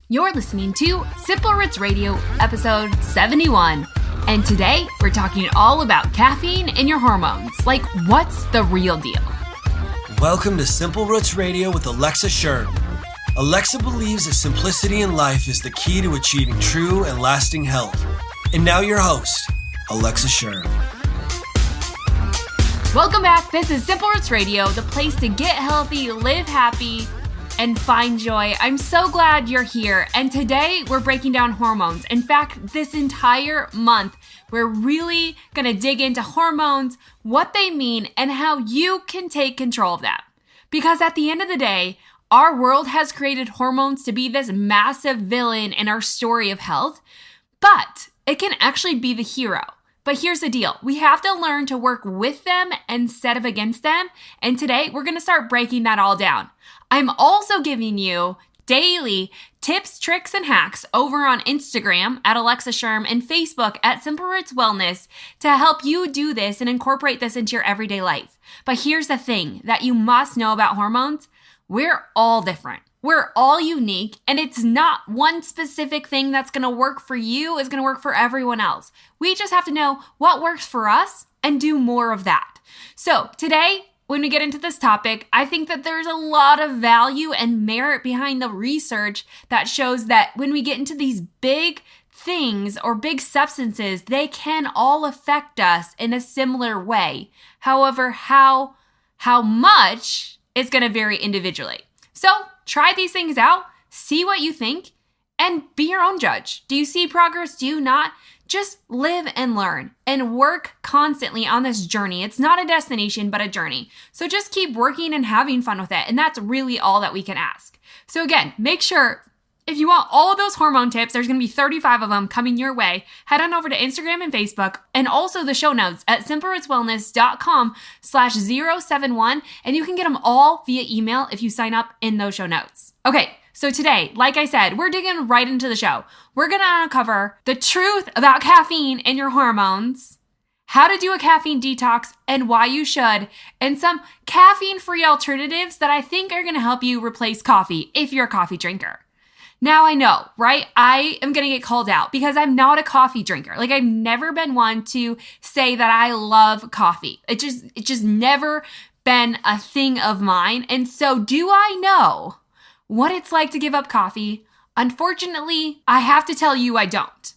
You're listening to Simple Roots Radio, episode 71. And today, we're talking all about caffeine and your hormones. Like, what's the real deal? Welcome to Simple Roots Radio with Alexa Sherm. Alexa believes that simplicity in life is the key to achieving true and lasting health. And now your host, Alexa Sherm. Welcome back. This is Simple Roots Radio, the place to get healthy, live happy, and find joy. I'm so glad you're here. And today we're breaking down hormones. In fact, this entire month, we're really going to dig into hormones, what they mean, and how you can take control of them. Because at the end of the day, our world has created hormones to be this massive villain in our story of health, but it can actually be the hero. But here's the deal. We have to learn to work with them instead of against them. And today we're going to start breaking that all down. I'm also giving you daily tips, tricks, and hacks over on Instagram at Alexa Sherm and Facebook at Simple Roots Wellness to help you do this and incorporate this into your everyday life. But here's the thing that you must know about hormones. We're all different. We're all unique, and it's not one specific thing that's going to work for you is going to work for everyone else. We just have to know what works for us and do more of that. So today, when we get into this topic, I think that there's a lot of value and merit behind the research that shows that when we get into these big things or big substances, they can all affect us in a similar way. However, how much is going to vary individually. So try these things out, see what you think, and be your own judge. Do you see progress? Do you not? Just live and learn and work constantly on this journey. It's not a destination, but a journey. So just keep working and having fun with it. And that's really all that we can ask. So again, make sure if you want all of those hormone tips, there's going to be 35 of them coming your way. Head on over to Instagram and Facebook and also the show notes at simplerootswellness.com/071. And you can get them all via email if you sign up in those show notes. Okay. So today, like I said, we're digging right into the show. We're going to uncover the truth about caffeine and your hormones, how to do a caffeine detox and why you should, and some caffeine-free alternatives that I think are going to help you replace coffee if you're a coffee drinker. Now I know, right? I am going to get called out because I'm not a coffee drinker. Like I've never been one to say that I love coffee. It just never been a thing of mine. And so do I know what it's like to give up coffee? Unfortunately, I have to tell you I don't.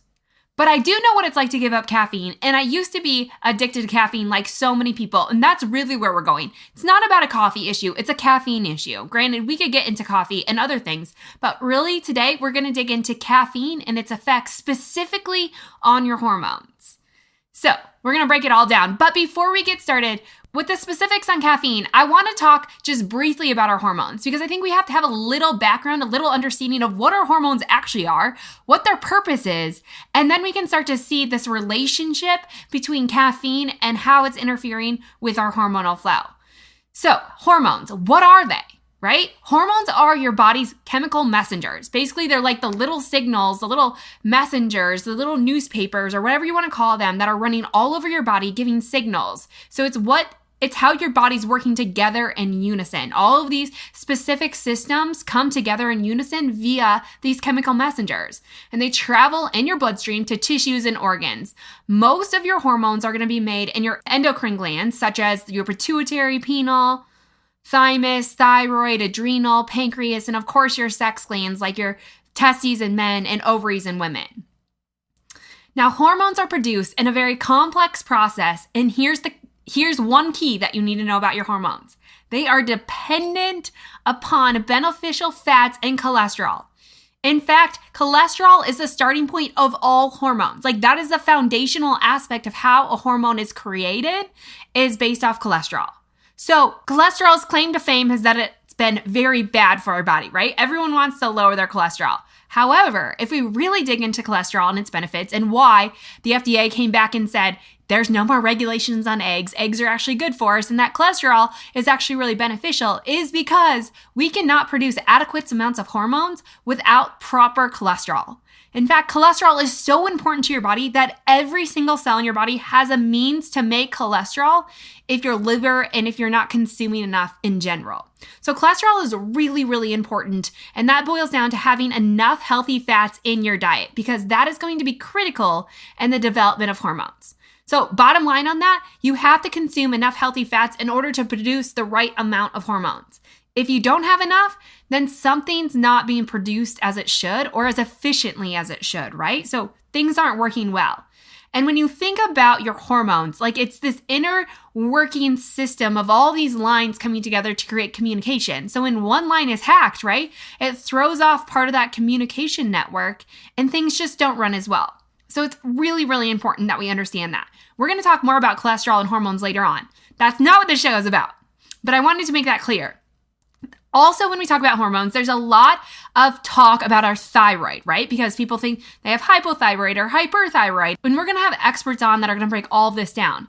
But I do know what it's like to give up caffeine, and I used to be addicted to caffeine like so many people, and that's really where we're going. It's not about a coffee issue, it's a caffeine issue. Granted, we could get into coffee and other things, but really today we're going to dig into caffeine and its effects specifically on your hormones. So we're going to break it all down. But before we get started with the specifics on caffeine, I want to talk just briefly about our hormones because I think we have to have a little background, a little understanding of what our hormones actually are, what their purpose is, and then we can start to see this relationship between caffeine and how it's interfering with our hormonal flow. So hormones, what are they? Right? Hormones are your body's chemical messengers. Basically, they're like the little signals, the little messengers, the little newspapers, or whatever you want to call them that are running all over your body, giving signals. So it's how your body's working together in unison. All of these specific systems come together in unison via these chemical messengers, and they travel in your bloodstream to tissues and organs. Most of your hormones are going to be made in your endocrine glands, such as your pituitary, pineal, thymus, thyroid, adrenal, pancreas, and of course your sex glands like your testes in men and ovaries in women. Now, hormones are produced in a very complex process, and here's one key that you need to know about your hormones. They are dependent upon beneficial fats and cholesterol. In fact, cholesterol is the starting point of all hormones. Like that is the foundational aspect of how a hormone is created, is based off cholesterol. So cholesterol's claim to fame is that it's been very bad for our body, right? Everyone wants to lower their cholesterol. However, if we really dig into cholesterol and its benefits and why the FDA came back and said, there's no more regulations on eggs. Eggs are actually good for us, and that cholesterol is actually really beneficial is because we cannot produce adequate amounts of hormones without proper cholesterol. In fact, cholesterol is so important to your body that every single cell in your body has a means to make cholesterol if your liver and if you're not consuming enough in general. So cholesterol is really, really important, and that boils down to having enough healthy fats in your diet because that is going to be critical in the development of hormones. So bottom line on that, you have to consume enough healthy fats in order to produce the right amount of hormones. If you don't have enough, then something's not being produced as it should or as efficiently as it should, right? So things aren't working well. And when you think about your hormones, like it's this inner working system of all these lines coming together to create communication. So when one line is hacked, right, it throws off part of that communication network and things just don't run as well. So it's really, really important that we understand that. We're going to talk more about cholesterol and hormones later on. That's not what this show is about, but I wanted to make that clear. Also, when we talk about hormones, there's a lot of talk about our thyroid, right? Because people think they have hypothyroid or hyperthyroid. And we're going to have experts on that are going to break all of this down.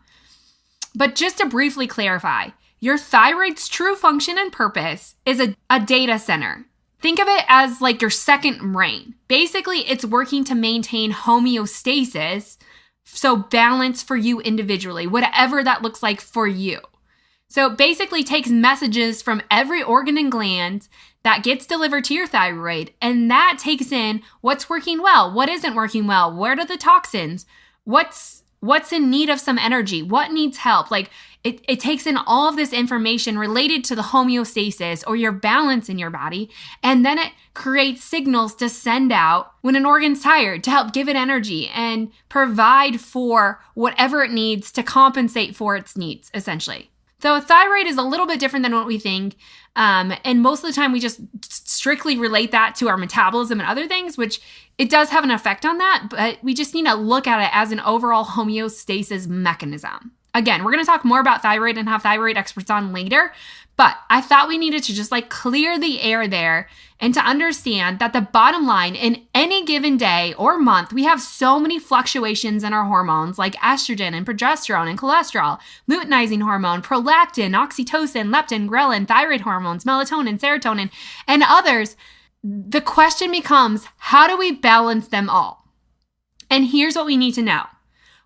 But just to briefly clarify, your thyroid's true function and purpose is a data center. Think of it as like your second brain. Basically, it's working to maintain homeostasis, so balance for you individually, whatever that looks like for you. So it basically takes messages from every organ and gland that gets delivered to your thyroid, and that takes in what's working well, what isn't working well, where are the toxins, what's in need of some energy, what needs help. Like it takes in all of this information related to the homeostasis or your balance in your body, and then it creates signals to send out when an organ's tired to help give it energy and provide for whatever it needs to compensate for its needs, essentially. So thyroid is a little bit different than what we think. And most of the time we just strictly relate that to our metabolism and other things, which it does have an effect on that, but we just need to look at it as an overall homeostasis mechanism. Again, we're going to talk more about thyroid and have thyroid experts on later, but I thought we needed to just like clear the air there and to understand that the bottom line in any given day or month, we have so many fluctuations in our hormones like estrogen and progesterone and cholesterol, luteinizing hormone, prolactin, oxytocin, leptin, ghrelin, thyroid hormones, melatonin, serotonin, and others. The question becomes, how do we balance them all? And here's what we need to know.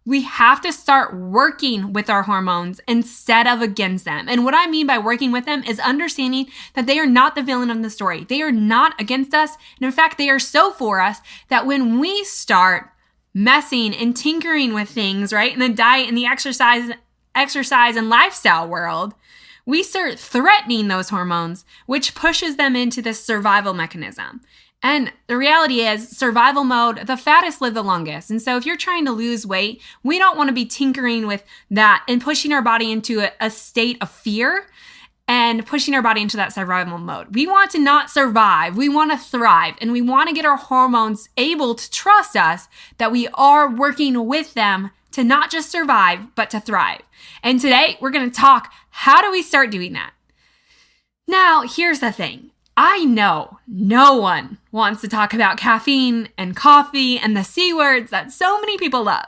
We have to start working with our hormones instead of against them. And what I mean by working with them is understanding that they are not the villain of the story. They are not against us. And in fact, they are so for us that when we start messing and tinkering with things, right, in the diet and the exercise and lifestyle world, we start threatening those hormones, which pushes them into this survival mechanism. And the reality is, survival mode, the fattest live the longest. And so if you're trying to lose weight, we don't want to be tinkering with that and pushing our body into a state of fear and pushing our body into that survival mode. We want to not survive. We want to thrive. And we want to get our hormones able to trust us that we are working with them to not just survive, but to thrive. And today we're going to talk, how do we start doing that? Now, here's the thing. I know no one wants to talk about caffeine and coffee and the C words that so many people love.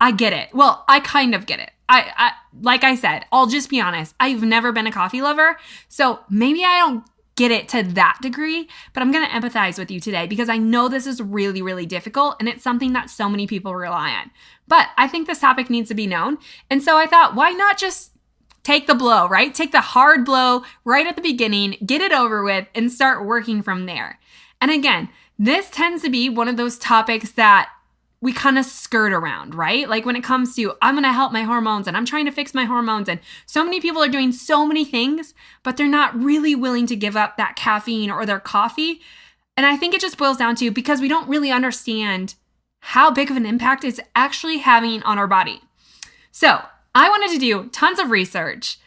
I get it. Well, I kind of get it. I like I said, I'll just be honest. I've never been a coffee lover, so maybe I don't get it to that degree, but I'm going to empathize with you today because I know this is really, really difficult and it's something that so many people rely on. But I think this topic needs to be known. And so I thought, why not just take the blow, right? Take the hard blow right at the beginning, get it over with, and start working from there. And again, this tends to be one of those topics that we kind of skirt around, right? Like when it comes to, I'm going to help my hormones and I'm trying to fix my hormones. And so many people are doing so many things, but they're not really willing to give up that caffeine or their coffee. And I think it just boils down to because we don't really understand how big of an impact it's actually having on our body. So I wanted to do tons of research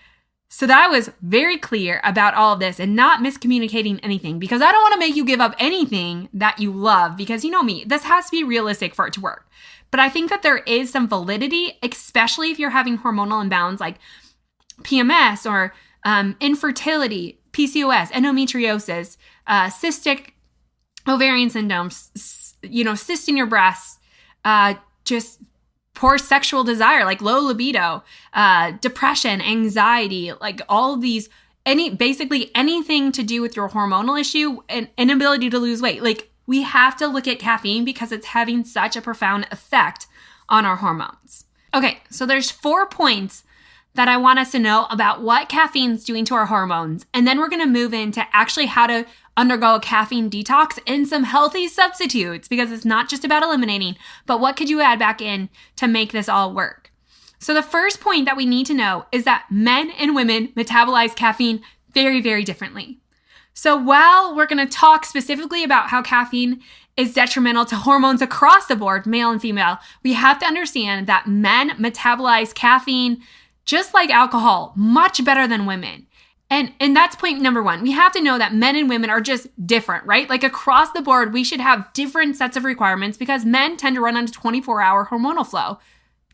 so that I was very clear about all of this and not miscommunicating anything, because I don't want to make you give up anything that you love, because you know me, this has to be realistic for it to work. But I think that there is some validity, especially if you're having hormonal imbalance like PMS or infertility, PCOS, endometriosis, cystic ovarian syndrome, cyst in your breasts, just poor sexual desire, like low libido, depression, anxiety, like all of these, basically anything to do with your hormonal issue and inability to lose weight. Like, we have to look at caffeine because it's having such a profound effect on our hormones. Okay, so there's 4 points that I want us to know about what caffeine's doing to our hormones. And then we're going to move into actually how to undergo a caffeine detox and some healthy substitutes, because it's not just about eliminating, but what could you add back in to make this all work? So the first point that we need to know is that men and women metabolize caffeine very, very differently. So while we're going to talk specifically about how caffeine is detrimental to hormones across the board, male and female, we have to understand that men metabolize caffeine just like alcohol, much better than women. And that's point number 1. We have to know that men and women are just different, right? Like across the board, we should have different sets of requirements because men tend to run on a 24-hour hormonal flow,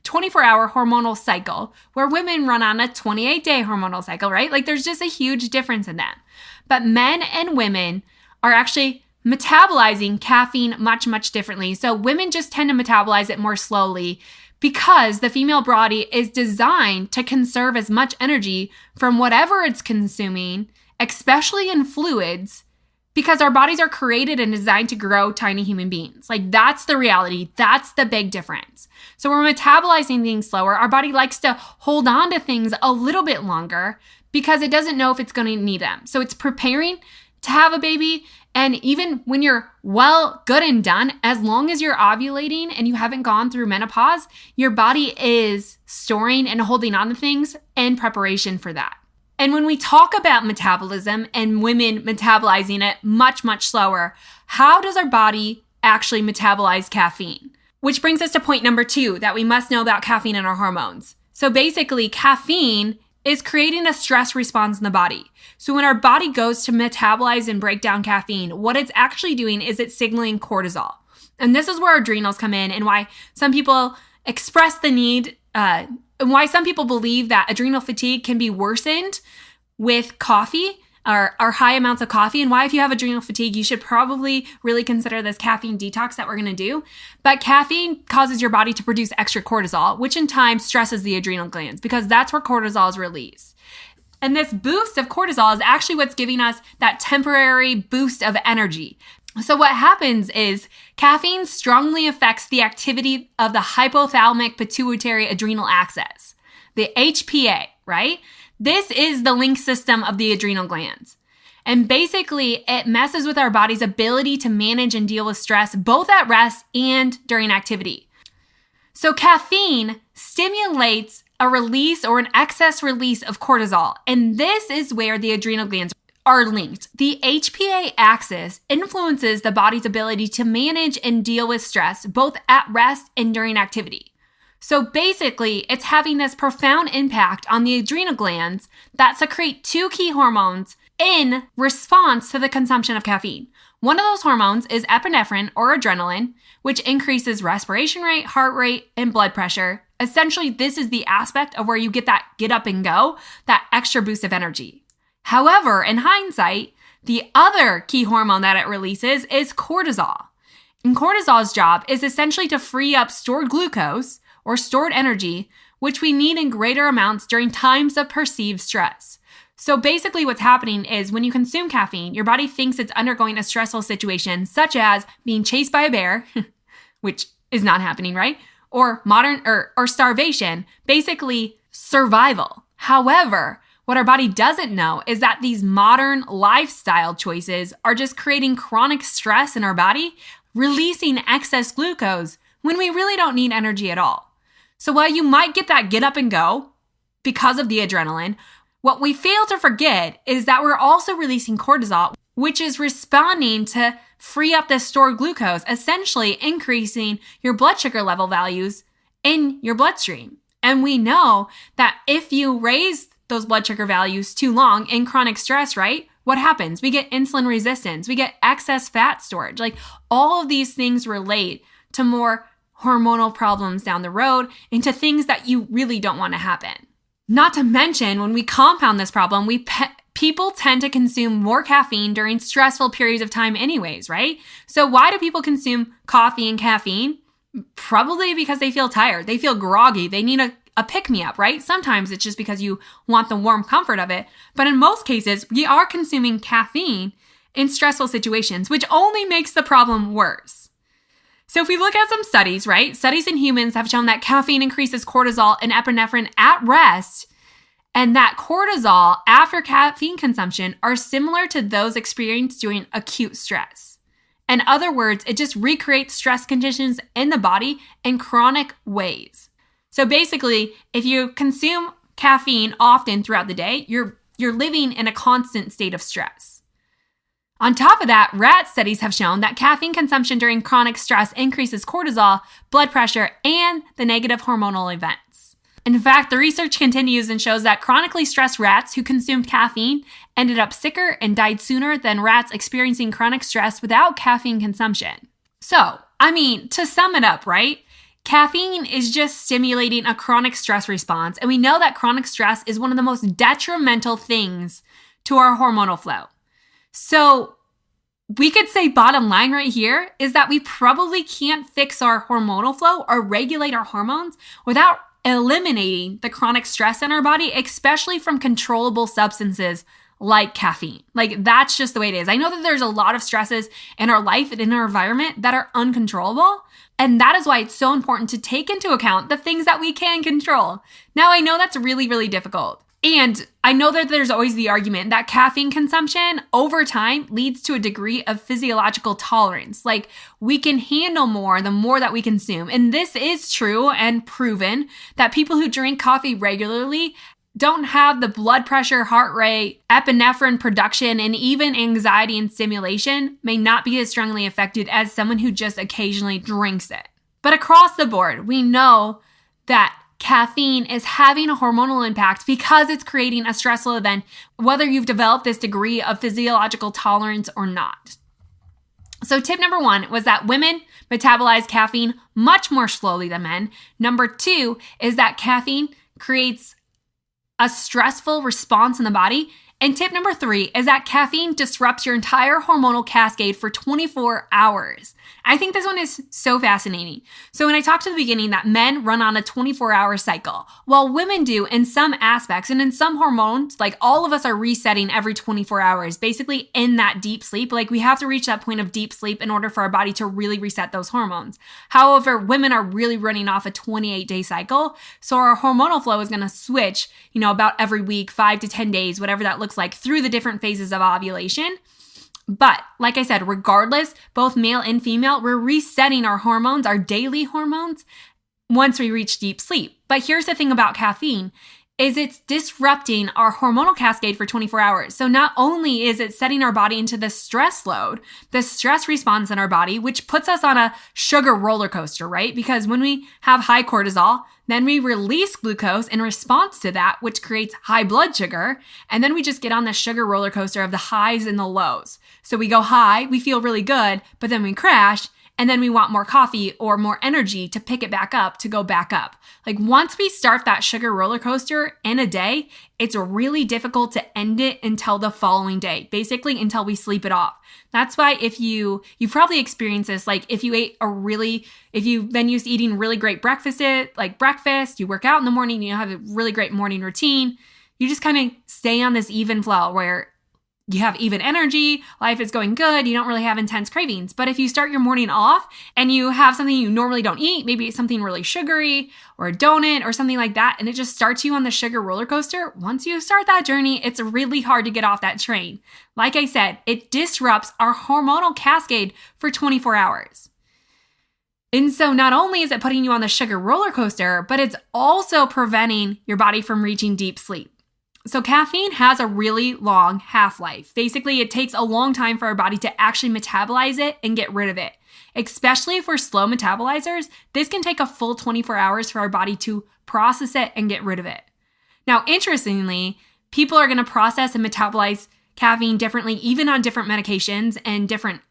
24-hour hormonal cycle, where women run on a 28-day hormonal cycle, right? Like there's just a huge difference in that. But men and women are actually metabolizing caffeine much, much differently. So women just tend to metabolize it more slowly because the female body is designed to conserve as much energy from whatever it's consuming, especially in fluids, because our bodies are created and designed to grow tiny human beings. Like that's the reality. That's the big difference. So we're metabolizing things slower. Our body likes to hold on to things a little bit longer because it doesn't know if it's going to need them. So it's preparing to have a baby. And even when you're good and done, as long as you're ovulating and you haven't gone through menopause, your body is storing and holding on to things in preparation for that. And when we talk about metabolism and women metabolizing it much, much slower, how does our body actually metabolize caffeine? Which brings us to point number 2 that we must know about caffeine and our hormones. So basically, caffeine is creating a stress response in the body. So when our body goes to metabolize and break down caffeine, what it's actually doing is it's signaling cortisol. And this is where adrenals come in and why some people express the need, and why some people believe that adrenal fatigue can be worsened with coffee or high amounts of coffee, and why if you have adrenal fatigue, you should probably really consider this caffeine detox that we're going to do. But caffeine causes your body to produce extra cortisol, which in time stresses the adrenal glands because that's where cortisol is released. And this boost of cortisol is actually what's giving us that temporary boost of energy. So what happens is caffeine strongly affects the activity of the hypothalamic pituitary adrenal axis, the HPA, right? This is the link system of the adrenal glands. And basically, it messes with our body's ability to manage and deal with stress, both at rest and during activity. So caffeine stimulates a release or an excess release of cortisol. And this is where the adrenal glands are linked. The HPA axis influences the body's ability to manage and deal with stress, both at rest and during activity. So basically, it's having this profound impact on the adrenal glands that secrete 2 key hormones in response to the consumption of caffeine. One of those hormones is epinephrine or adrenaline, which increases respiration rate, heart rate, and blood pressure. Essentially, this is the aspect of where you get that get up and go, that extra boost of energy. However, in hindsight, the other key hormone that it releases is cortisol. And cortisol's job is essentially to free up stored glucose or stored energy, which we need in greater amounts during times of perceived stress. So basically what's happening is when you consume caffeine, your body thinks it's undergoing a stressful situation, such as being chased by a bear, which is not happening, right? Or starvation, basically survival. However, what our body doesn't know is that these modern lifestyle choices are just creating chronic stress in our body, releasing excess glucose when we really don't need energy at all. So while you might get that get up and go because of the adrenaline, what we fail to forget is that we're also releasing cortisol, which is responding to free up the stored glucose, essentially increasing your blood sugar level values in your bloodstream. And we know that if you raise those blood sugar values too long in chronic stress, right? What happens? We get insulin resistance, we get excess fat storage. Like all of these things relate to more hormonal problems down the road and to things that you really don't want to happen. Not to mention, when we compound this problem, people tend to consume more caffeine during stressful periods of time anyways, right? So why do people consume coffee and caffeine? Probably because they feel tired. They feel groggy. They need a pick-me-up, right? Sometimes it's just because you want the warm comfort of it. But in most cases, we are consuming caffeine in stressful situations, which only makes the problem worse. So if we look at some studies, right? Studies in humans have shown that caffeine increases cortisol and epinephrine at rest, and that cortisol after caffeine consumption are similar to those experienced during acute stress. In other words, it just recreates stress conditions in the body in chronic ways. So basically, if you consume caffeine often throughout the day, you're living in a constant state of stress. On top of that, rat studies have shown that caffeine consumption during chronic stress increases cortisol, blood pressure, and the negative hormonal events. In fact, the research continues and shows that chronically stressed rats who consumed caffeine ended up sicker and died sooner than rats experiencing chronic stress without caffeine consumption. So, to sum it up, right? Caffeine is just stimulating a chronic stress response, and we know that chronic stress is one of the most detrimental things to our hormonal flow. So we could say bottom line right here is that we probably can't fix our hormonal flow or regulate our hormones without eliminating the chronic stress in our body, especially from controllable substances like caffeine. Like, that's just the way it is. I know that there's a lot of stresses in our life and in our environment that are uncontrollable. And that is why it's so important to take into account the things that we can control. Now, I know that's really, really difficult. And I know that there's always the argument that caffeine consumption over time leads to a degree of physiological tolerance. Like, we can handle more the more that we consume. And this is true and proven that people who drink coffee regularly don't have the blood pressure, heart rate, epinephrine production, and even anxiety and stimulation may not be as strongly affected as someone who just occasionally drinks it. But across the board, we know that caffeine is having a hormonal impact because it's creating a stressful event, whether you've developed this degree of physiological tolerance or not. So tip number 1 was that women metabolize caffeine much more slowly than men. Number 2 is that caffeine creates a stressful response in the body. And tip number 3 is that caffeine disrupts your entire hormonal cascade for 24 hours. I think this one is so fascinating. So when I talked to the beginning that men run on a 24-hour cycle, while women do in some aspects and in some hormones, like all of us are resetting every 24 hours, basically in that deep sleep. Like, we have to reach that point of deep sleep in order for our body to really reset those hormones. However, women are really running off a 28-day cycle. So our hormonal flow is going to switch, about every week, 5 to 10 days, whatever that looks like, through the different phases of ovulation. But like I said, regardless, both male and female, we're resetting our hormones, our daily hormones, once we reach deep sleep. But here's the thing about caffeine, is it's disrupting our hormonal cascade for 24 hours. So not only is it setting our body into the stress load, the stress response in our body, which puts us on a sugar roller coaster, right? Because when we have high cortisol, then we release glucose in response to that, which creates high blood sugar. And then we just get on the sugar roller coaster of the highs and the lows. So we go high, we feel really good, but then we crash. And then we want more coffee or more energy to pick it back up, to go back up. Like, once we start that sugar roller coaster in a day, it's really difficult to end it until the following day, basically until we sleep it off. That's why if you've probably experienced this, like if you've been used to eating really great breakfast, you work out in the morning, you have a really great morning routine, you just kind of stay on this even flow where you have even energy, life is going good, you don't really have intense cravings. But if you start your morning off and you have something you normally don't eat, maybe it's something really sugary or a donut or something like that, and it just starts you on the sugar roller coaster, once you start that journey, it's really hard to get off that train. Like I said, it disrupts our hormonal cascade for 24 hours. And so not only is it putting you on the sugar roller coaster, but it's also preventing your body from reaching deep sleep. So caffeine has a really long half-life. Basically, it takes a long time for our body to actually metabolize it and get rid of it. Especially if we're slow metabolizers, this can take a full 24 hours for our body to process it and get rid of it. Now, interestingly, people are going to process and metabolize caffeine differently, even on different medications and different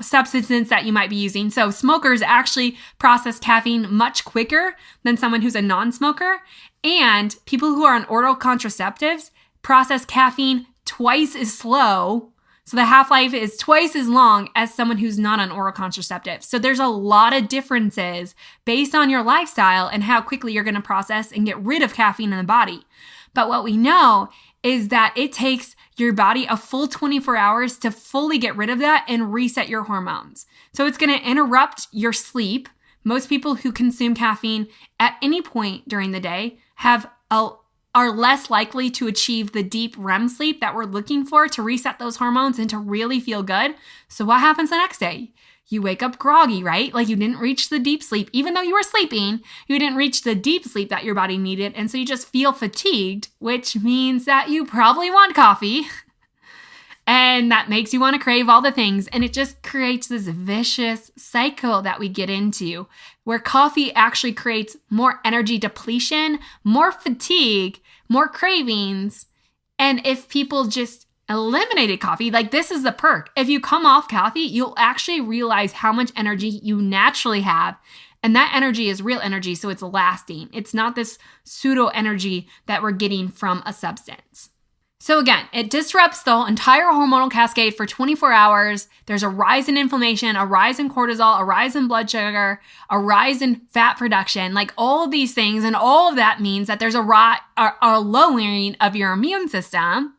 substances that you might be using. So smokers actually process caffeine much quicker than someone who's a non-smoker. And people who are on oral contraceptives process caffeine twice as slow. So the half-life is twice as long as someone who's not on oral contraceptives. So there's a lot of differences based on your lifestyle and how quickly you're going to process and get rid of caffeine in the body. But what we know is that it takes your body a full 24 hours to fully get rid of that and reset your hormones. So it's going to interrupt your sleep. Most people who consume caffeine at any point during the day are less likely to achieve the deep REM sleep that we're looking for to reset those hormones and to really feel good. So what happens the next day? You wake up groggy, right? Like you didn't reach the deep sleep. Even though you were sleeping, you didn't reach the deep sleep that your body needed. And so you just feel fatigued, which means that you probably want coffee. And that makes you want to crave all the things. And it just creates this vicious cycle that we get into where coffee actually creates more energy depletion, more fatigue, more cravings. And if people just eliminated coffee, like this is the perk. If you come off coffee, you'll actually realize how much energy you naturally have. And that energy is real energy, so it's lasting. It's not this pseudo energy that we're getting from a substance. So again, it disrupts the entire hormonal cascade for 24 hours. There's a rise in inflammation, a rise in cortisol, a rise in blood sugar, a rise in fat production, like all of these things. And all of that means that there's a lowering of your immune system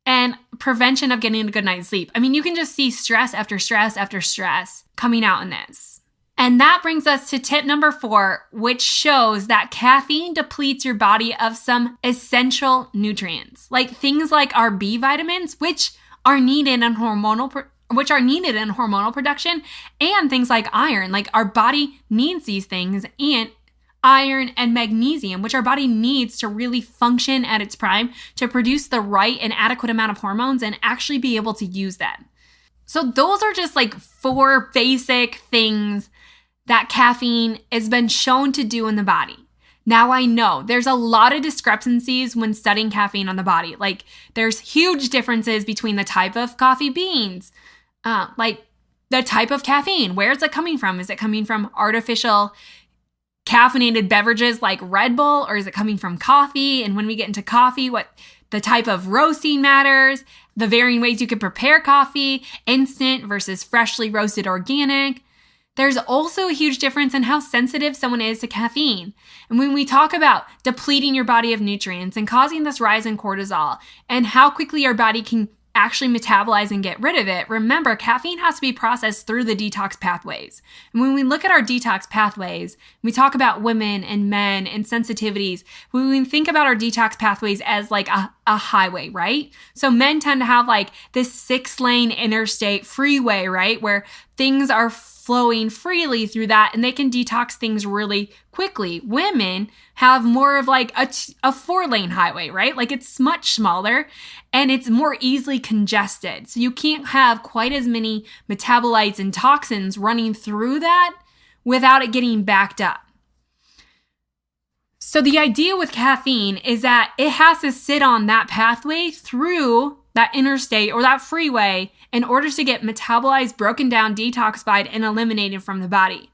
and prevention of getting a good night's sleep. I mean, you can just see stress after stress after stress coming out in this. And that brings us to tip number 4, which shows that caffeine depletes your body of some essential nutrients, like things like our B vitamins, which are needed in hormonal production, and things like iron. Like our body needs these things, and iron and magnesium, which our body needs to really function at its prime to produce the right and adequate amount of hormones and actually be able to use them. So those are just like 4 basic things that caffeine has been shown to do in the body. Now I know there's a lot of discrepancies when studying caffeine on the body. Like there's huge differences between the type of coffee beans, like the type of caffeine. Where is it coming from? Is it coming from artificial caffeinated beverages like Red Bull, or is it coming from coffee? And when we get into coffee, what the type of roasting matters, the varying ways you can prepare coffee, instant versus freshly roasted organic. There's also a huge difference in how sensitive someone is to caffeine. And when we talk about depleting your body of nutrients and causing this rise in cortisol and how quickly your body can actually metabolize and get rid of it, remember, caffeine has to be processed through the detox pathways. And when we look at our detox pathways, we talk about women and men and sensitivities. When we think about our detox pathways as like a highway, right? So men tend to have like this 6-lane interstate freeway, right? Where things are flowing freely through that and they can detox things really quickly. Women have more of like a 4-lane highway, right? Like it's much smaller and it's more easily congested. So you can't have quite as many metabolites and toxins running through that without it getting backed up. So the idea with caffeine is that it has to sit on that pathway through that interstate or that freeway in order to get metabolized, broken down, detoxified, and eliminated from the body,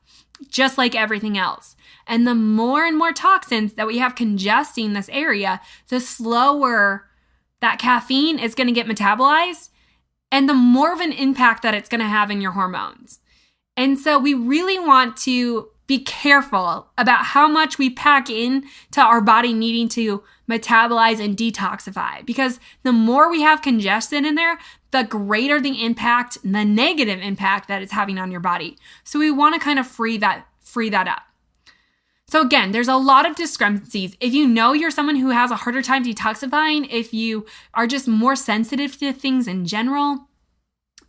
just like everything else. And the more and more toxins that we have congesting this area, the slower that caffeine is going to get metabolized and the more of an impact that it's going to have in your hormones. And so we really want to be careful about how much we pack in to our body needing to metabolize and detoxify, because the more we have congested in there, the greater the impact, the negative impact that it's having on your body. So we want to kind of free that up. So again, there's a lot of discrepancies. If you know you're someone who has a harder time detoxifying, if you are just more sensitive to things in general,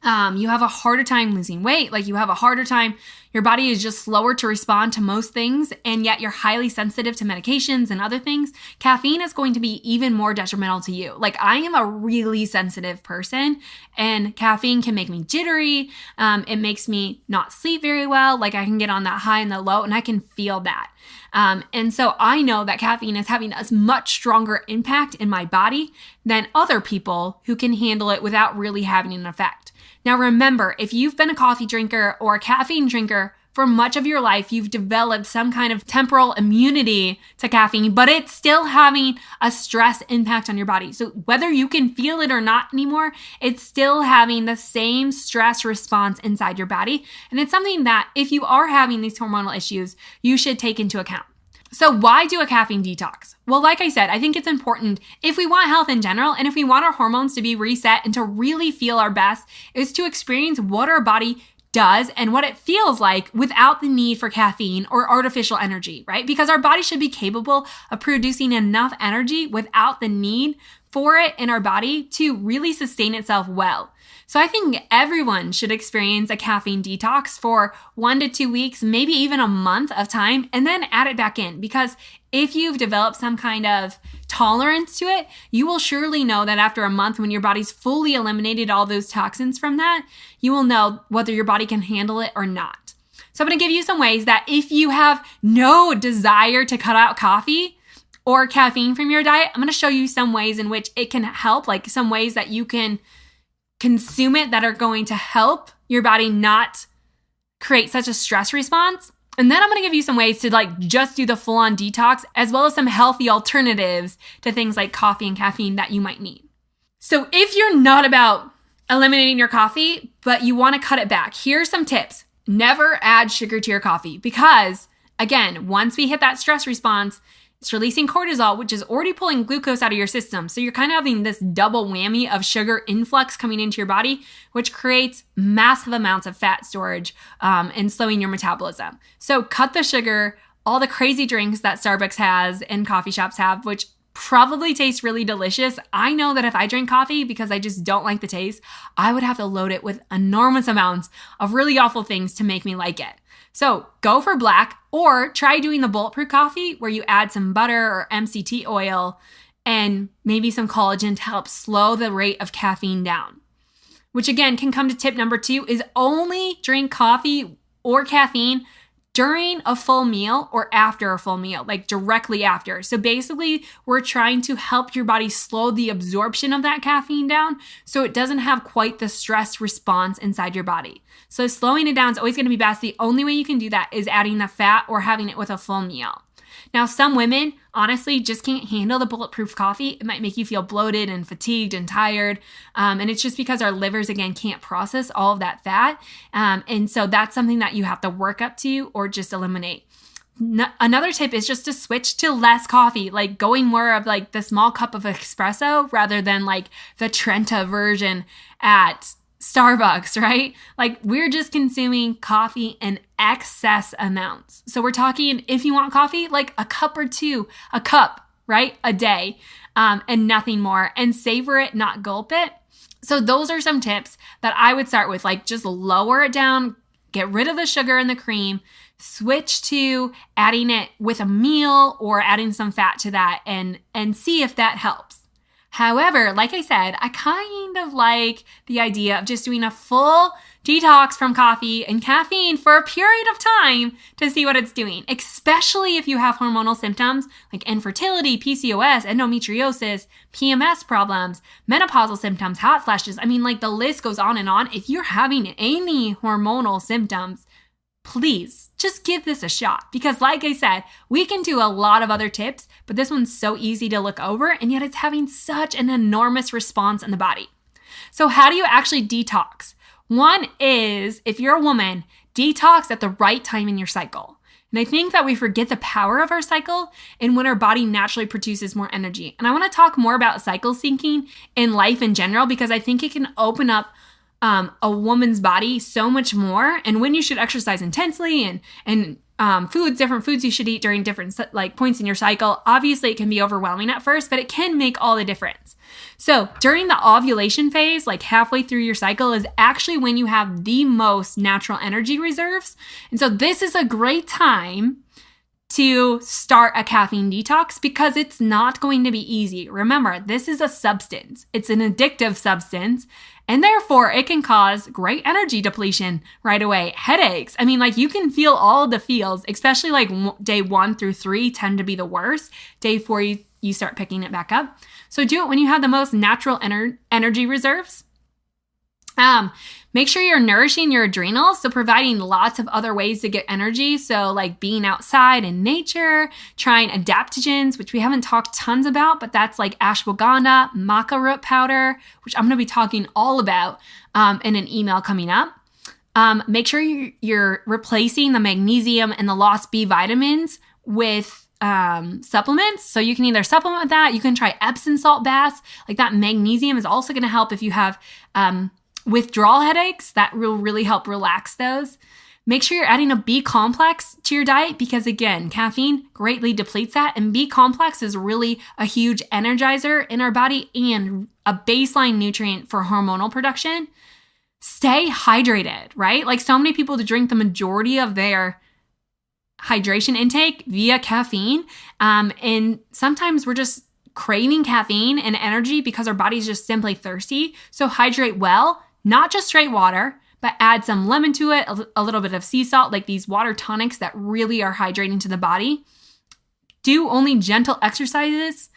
you have a harder time losing weight, like you have a harder time, your body is just slower to respond to most things, and yet you're highly sensitive to medications and other things, caffeine is going to be even more detrimental to you. Like I am a really sensitive person and caffeine can make me jittery. It makes me not sleep very well. Like I can get on that high and the low and I can feel that. And so I know that caffeine is having a much stronger impact in my body than other people who can handle it without really having an effect. Now remember, if you've been a coffee drinker or a caffeine drinker for much of your life, you've developed some kind of temporal immunity to caffeine, but it's still having a stress impact on your body. So whether you can feel it or not anymore, it's still having the same stress response inside your body. And it's something that if you are having these hormonal issues, you should take into account. So why do a caffeine detox? Well, like I said, I think it's important if we want health in general and if we want our hormones to be reset and to really feel our best, is to experience what our body does and what it feels like without the need for caffeine or artificial energy, right? Because our body should be capable of producing enough energy without the need for it in our body to really sustain itself well. So I think everyone should experience a caffeine detox for 1 to 2 weeks, maybe even a month of time, and then add it back in. Because if you've developed some kind of tolerance to it, you will surely know that after a month, when your body's fully eliminated all those toxins from that, you will know whether your body can handle it or not. So I'm going to give you some ways that if you have no desire to cut out coffee or caffeine from your diet, I'm going to show you some ways in which it can help, like some ways that you can consume it that are going to help your body not create such a stress response. And then I'm going to give you some ways to just do the full-on detox, as well as some healthy alternatives to things like coffee and caffeine that you might need. So if you're not about eliminating your coffee, but you want to cut it back, here's some tips. Never add sugar to your coffee because, again, once we hit that stress response, it's releasing cortisol, which is already pulling glucose out of your system. So you're kind of having this double whammy of sugar influx coming into your body, which creates massive amounts of fat storage and slowing your metabolism. So cut the sugar, all the crazy drinks that Starbucks has and coffee shops have, which probably taste really delicious. I know that if I drink coffee because I just don't like the taste, I would have to load it with enormous amounts of really awful things to make me like it. So go for black or try doing the bulletproof coffee where you add some butter or MCT oil and maybe some collagen to help slow the rate of caffeine down. Which again can come to tip number 2 is only drink coffee or caffeine during a full meal or after a full meal, like directly after. So basically, we're trying to help your body slow the absorption of that caffeine down so it doesn't have quite the stress response inside your body. So slowing it down is always going to be best. The only way you can do that is adding the fat or having it with a full meal. Now, some women honestly just can't handle the bulletproof coffee. It might make you feel bloated and fatigued and tired. And it's just because our livers, again, can't process all of that fat. And so that's something that you have to work up to or just eliminate. Another tip is just to switch to less coffee, like going more of like the small cup of espresso rather than like the Trenta version at Starbucks, right? Like we're just consuming coffee in excess amounts. So we're talking, if you want coffee, like a cup or two, a cup, right? A day, and nothing more, and savor it, not gulp it. So those are some tips that I would start with, like just lower it down, get rid of the sugar and the cream, switch to adding it with a meal or adding some fat to that and see if that helps. However, like I said, I kind of like the idea of just doing a full detox from coffee and caffeine for a period of time to see what it's doing, especially if you have hormonal symptoms like infertility, PCOS, endometriosis, PMS problems, menopausal symptoms, hot flashes. I mean, like the list goes on and on. If you're having any hormonal symptoms, please just give this a shot because like I said, we can do a lot of other tips, but this one's so easy to look over and yet it's having such an enormous response in the body. So how do you actually detox? One is, if you're a woman, detox at the right time in your cycle. And I think that we forget the power of our cycle and when our body naturally produces more energy. And I want to talk more about cycle syncing in life in general because I think it can open up a woman's body so much more, and when you should exercise intensely and different foods you should eat during different like points in your cycle. Obviously, it can be overwhelming at first, but it can make all the difference. So during the ovulation phase, like halfway through your cycle, is actually when you have the most natural energy reserves, and so this is a great time to start a caffeine detox because it's not going to be easy. Remember, this is a substance. It's an addictive substance, and therefore it can cause great energy depletion right away. Headaches. I mean, like you can feel all the feels, especially like day 1 through 3 tend to be the worst. Day 4, you start picking it back up. So do it when you have the most natural energy reserves. Make sure you're nourishing your adrenals, so providing lots of other ways to get energy. So like being outside in nature, trying adaptogens, which we haven't talked tons about, but that's like ashwagandha, maca root powder, which I'm going to be talking all about in an email coming up. Make sure you're replacing the magnesium and the lost B vitamins with supplements. So you can either supplement with that, you can try Epsom salt baths. Like that magnesium is also going to help if you have withdrawal headaches. That will really help relax those. Make sure you're adding a B complex to your diet because, again, caffeine greatly depletes that. And B complex is really a huge energizer in our body and a baseline nutrient for hormonal production. Stay hydrated, right? Like so many people to drink the majority of their hydration intake via caffeine. And sometimes we're just craving caffeine and energy because our body's just simply thirsty. So hydrate well. Not just straight water, but add some lemon to it, a little bit of sea salt, like these water tonics that really are hydrating to the body. Do only gentle exercises.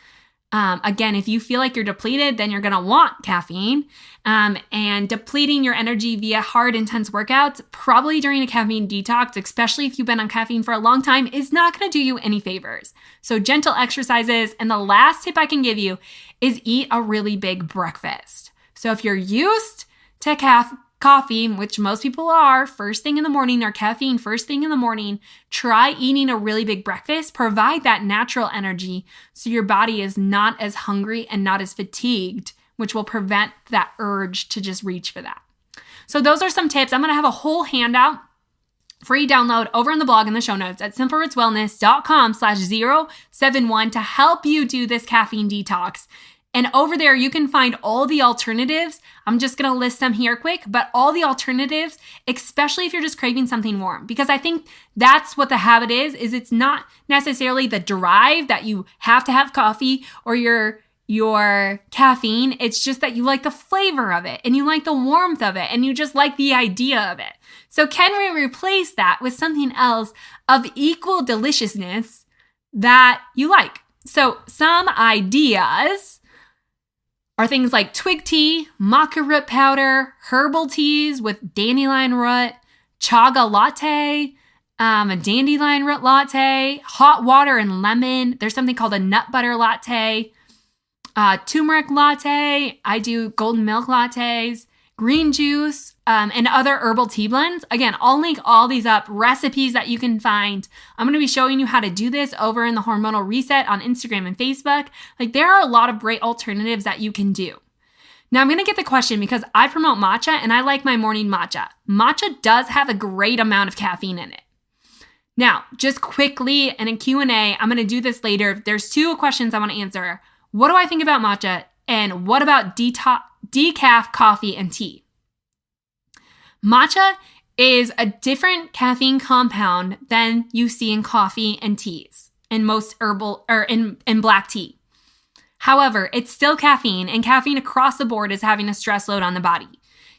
Again, if you feel like you're depleted, then you're going to want caffeine. And depleting your energy via hard, intense workouts, probably during a caffeine detox, especially if you've been on caffeine for a long time, is not going to do you any favors. So gentle exercises. And the last tip I can give you is eat a really big breakfast. So if you're used to coffee, which most people are, first thing in the morning, or caffeine first thing in the morning, try eating a really big breakfast. Provide that natural energy so your body is not as hungry and not as fatigued, which will prevent that urge to just reach for that. So those are some tips. I'm going to have a whole handout, free download over on the blog in the show notes at simplerootswellness.com/071 to help you do this caffeine detox. And over there, you can find all the alternatives. I'm just going to list them here quick, but all the alternatives, especially if you're just craving something warm, because I think that's what the habit is it's not necessarily the drive that you have to have coffee or your caffeine. It's just that you like the flavor of it and you like the warmth of it and you just like the idea of it. So can we replace that with something else of equal deliciousness that you like? So some ideas are things like twig tea, maca root powder, herbal teas with dandelion root, chaga latte, a dandelion root latte, hot water and lemon. There's something called a nut butter latte, turmeric latte. I do golden milk lattes, green juice, and other herbal tea blends. Again, I'll link all these up, recipes that you can find. I'm going to be showing you how to do this over in the Hormonal Reset on Instagram and Facebook. Like there are a lot of great alternatives that you can do. Now I'm going to get the question because I promote matcha and I like my morning matcha. Matcha does have a great amount of caffeine in it. Now, just quickly and in Q&A, I'm going to do this later. There's two questions I want to answer. What do I think about matcha? And what about decaf coffee and tea? Matcha is a different caffeine compound than you see in coffee and teas and most herbal or in black tea. However, it's still caffeine, and caffeine across the board is having a stress load on the body.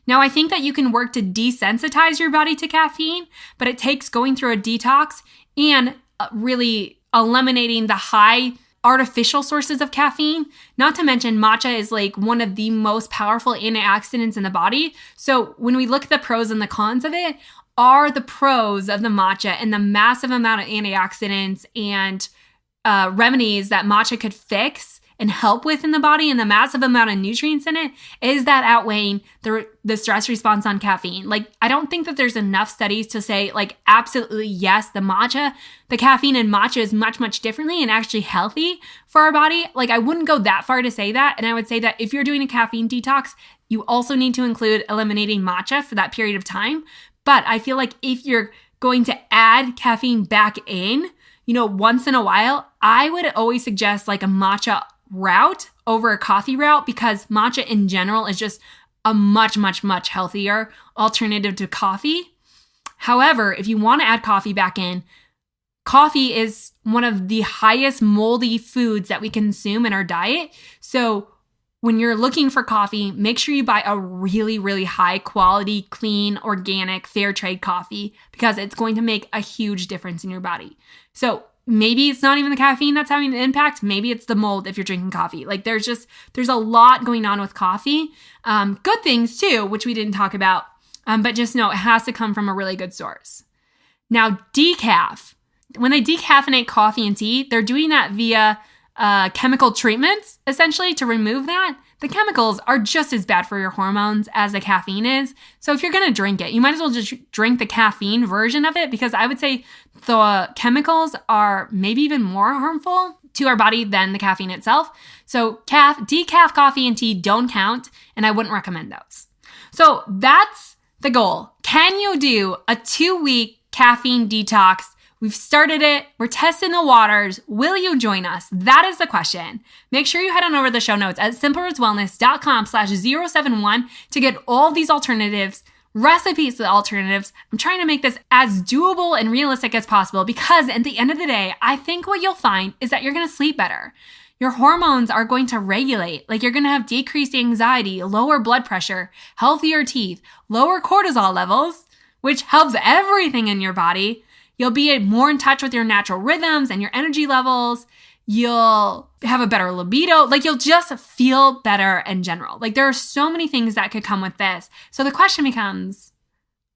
Now, I think that you can work to desensitize your body to caffeine, but it takes going through a detox and really eliminating the high artificial sources of caffeine. Not to mention matcha is like one of the most powerful antioxidants in the body. So when we look at the pros and the cons of it, are the pros of the matcha and the massive amount of antioxidants and remedies that matcha could fix and help with in the body and the massive amount of nutrients in it, is that outweighing the stress response on caffeine. Like, I don't think that there's enough studies to say, like, absolutely yes, the caffeine in matcha is much, much differently and actually healthy for our body. Like, I wouldn't go that far to say that. And I would say that if you're doing a caffeine detox, you also need to include eliminating matcha for that period of time. But I feel like if you're going to add caffeine back in, once in a while, I would always suggest like a matcha route over a coffee route, because matcha in general is just a much, much, much healthier alternative to coffee. However, if you want to add coffee back in, coffee is one of the highest moldy foods that we consume in our diet. So when you're looking for coffee, make sure you buy a really, really high quality, clean, organic, fair trade coffee, because it's going to make a huge difference in your body. So maybe it's not even the caffeine that's having the impact. Maybe it's the mold if you're drinking coffee. Like there's a lot going on with coffee. Good things too, which we didn't talk about. But just know it has to come from a really good source. Now, decaf. When they decaffeinate coffee and tea, they're doing that via chemical treatments, essentially, to remove that. The chemicals are just as bad for your hormones as the caffeine is. So if you're going to drink it, you might as well just drink the caffeine version of it, because I would say the chemicals are maybe even more harmful to our body than the caffeine itself. So decaf coffee and tea don't count, and I wouldn't recommend those. So that's the goal. Can you do a 2-week caffeine detox? We've started it. We're testing the waters. Will you join us? That is the question. Make sure you head on over to the show notes at simplerootswellness.com/071 to get all these alternatives, recipes to the alternatives. I'm trying to make this as doable and realistic as possible, because at the end of the day, I think what you'll find is that you're going to sleep better. Your hormones are going to regulate. Like you're going to have decreased anxiety, lower blood pressure, healthier teeth, lower cortisol levels, which helps everything in your body. You'll be more in touch with your natural rhythms and your energy levels. You'll have a better libido. Like you'll just feel better in general. Like there are so many things that could come with this. So the question becomes,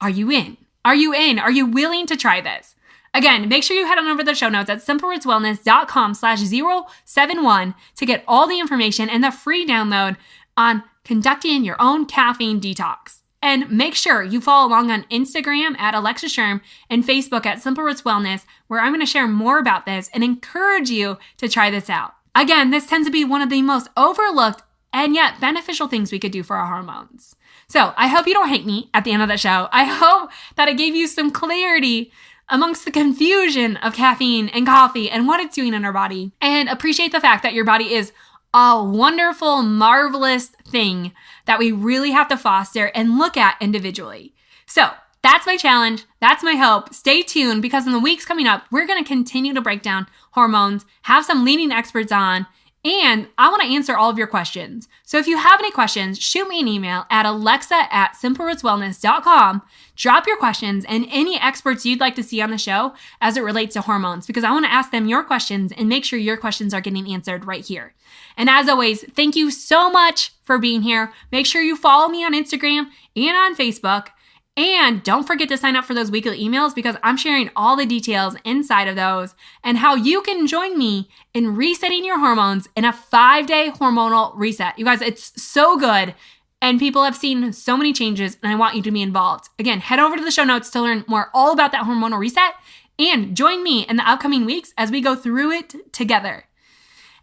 are you in? Are you in? Are you willing to try this? Again, make sure you head on over to the show notes at simplerootswellness.com/071 to get all the information and the free download on conducting your own caffeine detox. And make sure you follow along on Instagram at Alexa Sherm and Facebook at Simple Roots Wellness, where I'm going to share more about this and encourage you to try this out. Again, this tends to be one of the most overlooked and yet beneficial things we could do for our hormones. So I hope you don't hate me at the end of the show. I hope that it gave you some clarity amongst the confusion of caffeine and coffee and what it's doing in our body, and appreciate the fact that your body is a wonderful, marvelous thing that we really have to foster and look at individually. So that's my challenge. That's my hope. Stay tuned, because in the weeks coming up, we're going to continue to break down hormones, have some leading experts on, and I want to answer all of your questions. So if you have any questions, shoot me an email at alexa@simplerootswellness.com. Drop your questions and any experts you'd like to see on the show as it relates to hormones, because I want to ask them your questions and make sure your questions are getting answered right here. And as always, thank you so much for being here. Make sure you follow me on Instagram and on Facebook. And don't forget to sign up for those weekly emails, because I'm sharing all the details inside of those and how you can join me in resetting your hormones in a 5-day hormonal reset. You guys, it's so good. And people have seen so many changes, and I want you to be involved. Again, head over to the show notes to learn more all about that hormonal reset, and join me in the upcoming weeks as we go through it together.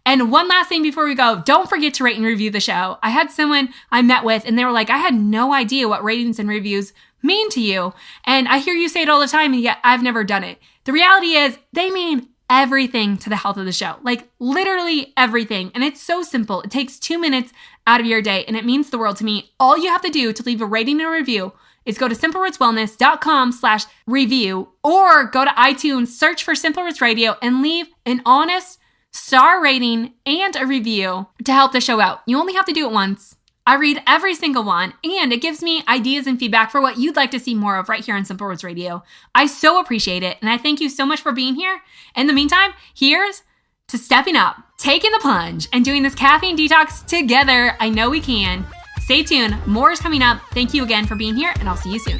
And one last thing before we go, don't forget to rate and review the show. I had someone I met with, and they were like, I had no idea what ratings and reviews mean to you. And I hear you say it all the time, and yet I've never done it. The reality is they mean everything to the health of the show, like literally everything. And it's so simple. It takes 2 minutes out of your day, and it means the world to me. All you have to do to leave a rating and a review is go to simplerootswellness.com/review, or go to iTunes, search for Simple Roots Radio, and leave an honest star rating and a review to help the show out. You only have to do it once. I read every single one, and it gives me ideas and feedback for what you'd like to see more of right here on Simple Roots Radio. I so appreciate it, and I thank you so much for being here. In the meantime, here's to stepping up, taking the plunge, and doing this caffeine detox together. I know we can. Stay tuned. More is coming up. Thank you again for being here, and I'll see you soon.